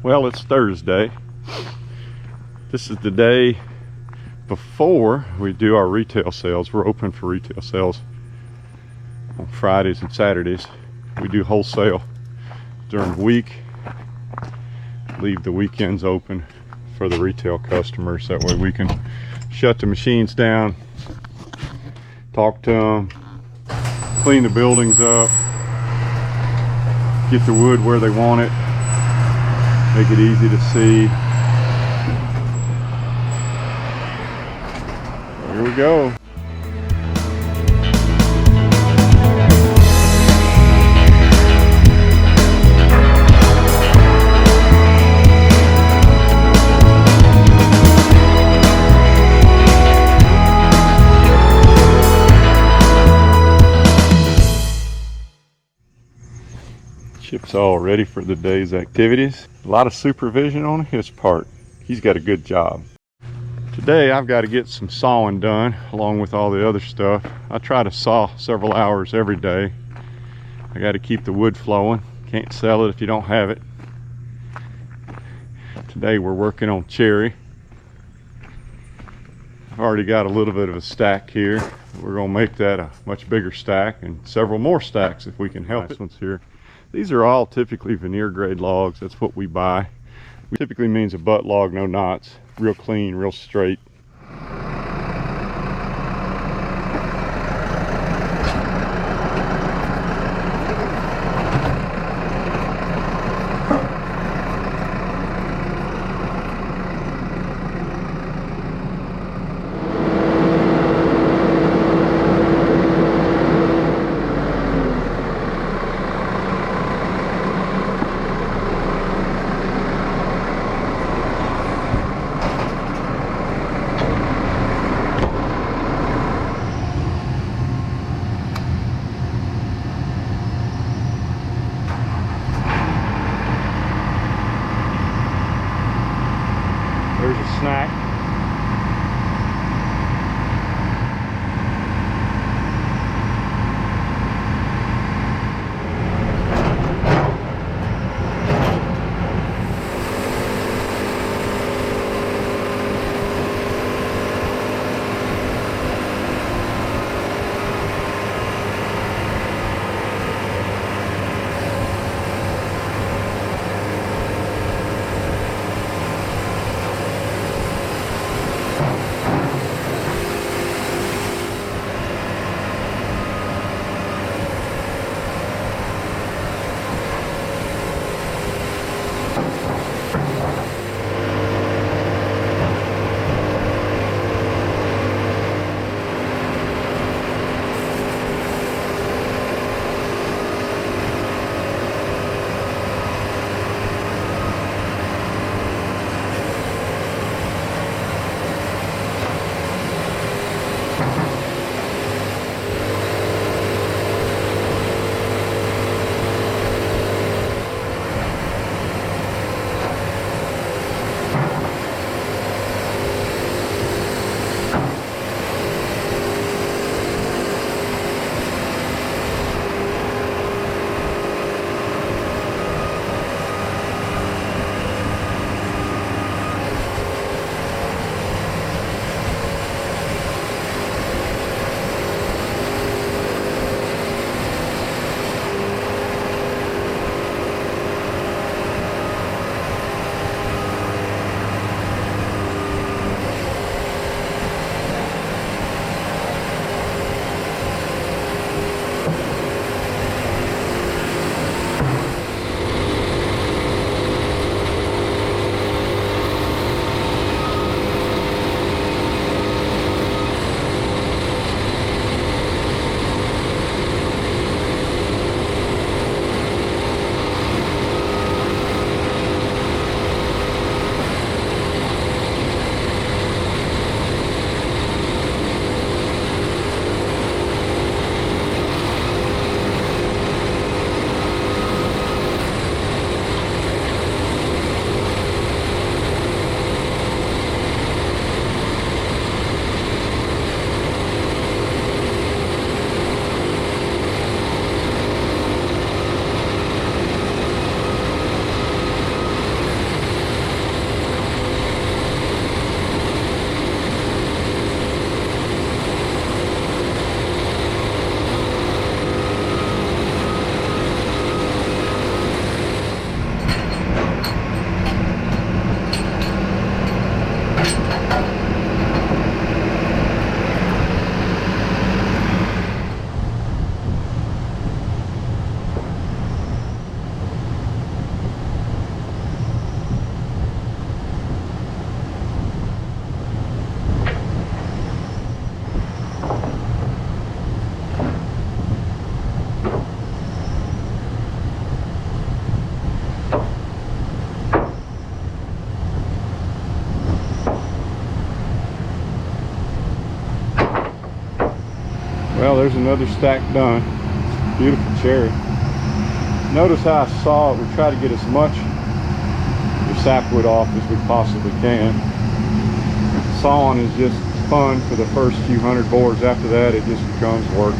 Well, it's Thursday. This is the day before we do our retail sales. We're open for retail sales on Fridays and Saturdays. We do wholesale during the week. Leave the weekends open for the retail customers. That way we can shut the machines down, talk to them, clean the buildings up, get the wood where they want it, make it easy to see. Here we go. Chip's all ready for the day's activities. A lot of supervision on his part. He's got a good job. Today I've got to get some sawing done along with all the other stuff. I try to saw several hours every day. I got to keep the wood flowing. Can't sell it if you don't have it. Today we're working on cherry. I've already got a little bit of a stack here. We're going to make that a much bigger stack and several more stacks if we can help it. This one's here. These are all typically veneer grade logs. That's what we buy. It typically means a butt log, no knots, real clean, real straight. There's a snack. there's another stack done. Beautiful cherry. Notice how I saw it. We try to get as much of the sapwood off as we possibly can. Sawing is just fun for the first few hundred boards. After that, it just becomes work.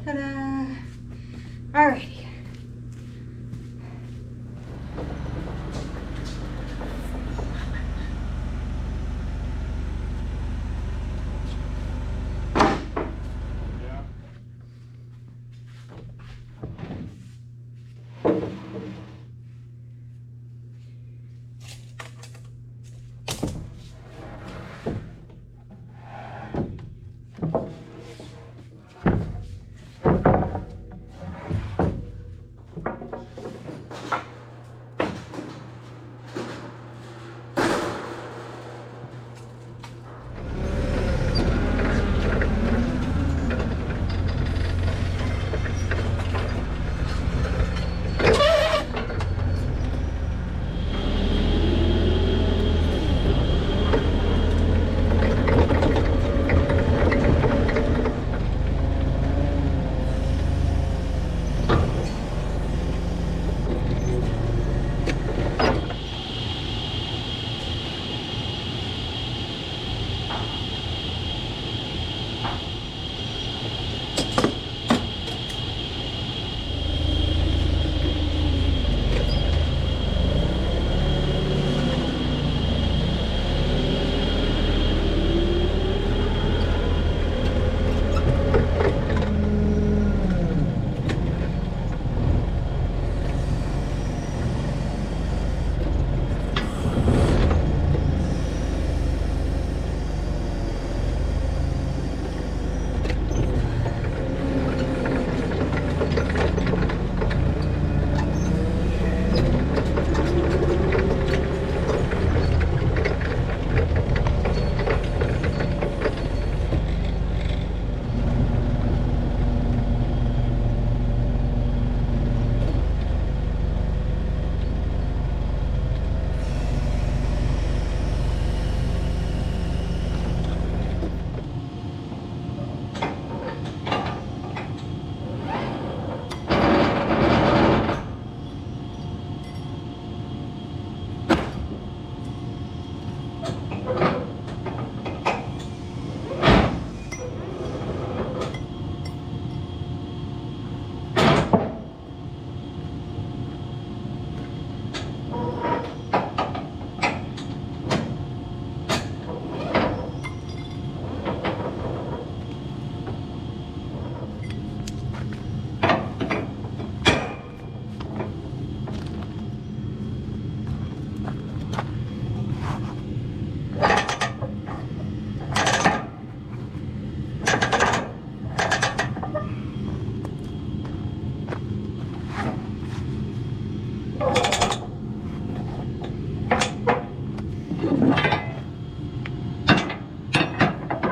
Ta-da! Alrighty.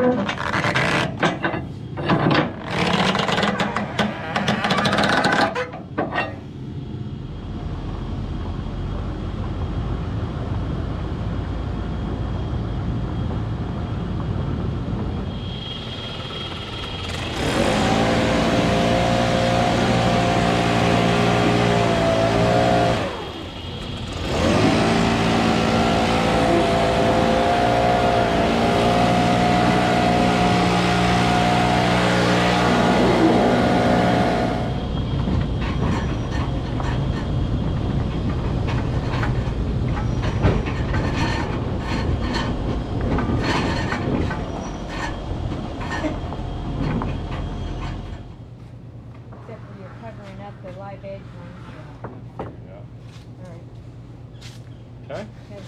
Except for you're covering up the live edge ones. Yeah. All right. Okay. Okay.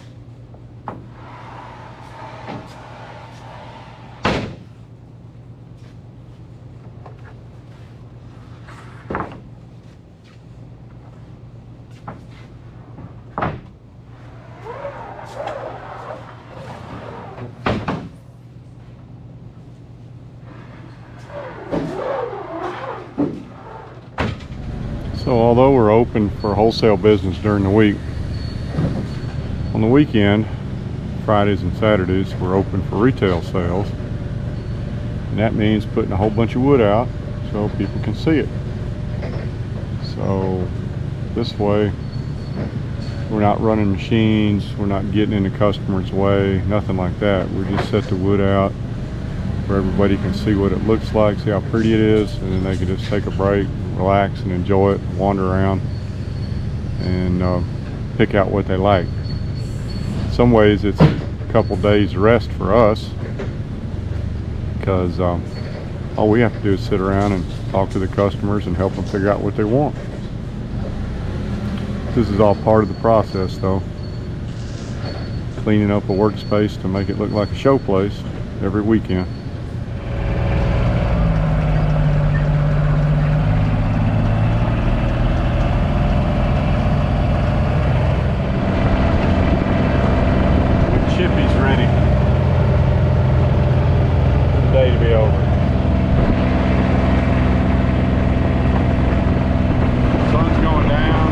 So although we're open for wholesale business during the week, on the weekend, Fridays and Saturdays, we're open for retail sales. And that means putting a whole bunch of wood out so people can see it. So this way, we're not running machines, we're not getting in the customer's way, nothing like that. We just set the wood out where everybody can see what it looks like, see how pretty it is, and then they can just take a break, relax and enjoy it, wander around and pick out what they like. In some ways it's a couple days rest for us because all we have to do is sit around and talk to the customers and help them figure out what they want. This is all part of the process though. Cleaning up a workspace to make it look like a show place every weekend. Chippy's ready for the day to be over. Sun's going down.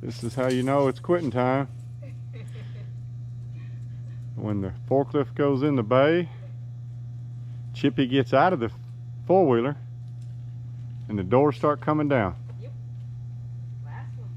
This is how you know it's quitting time. When the forklift goes in the bay, Chippy gets out of the four-wheeler and the doors start coming down. Yep. Last one.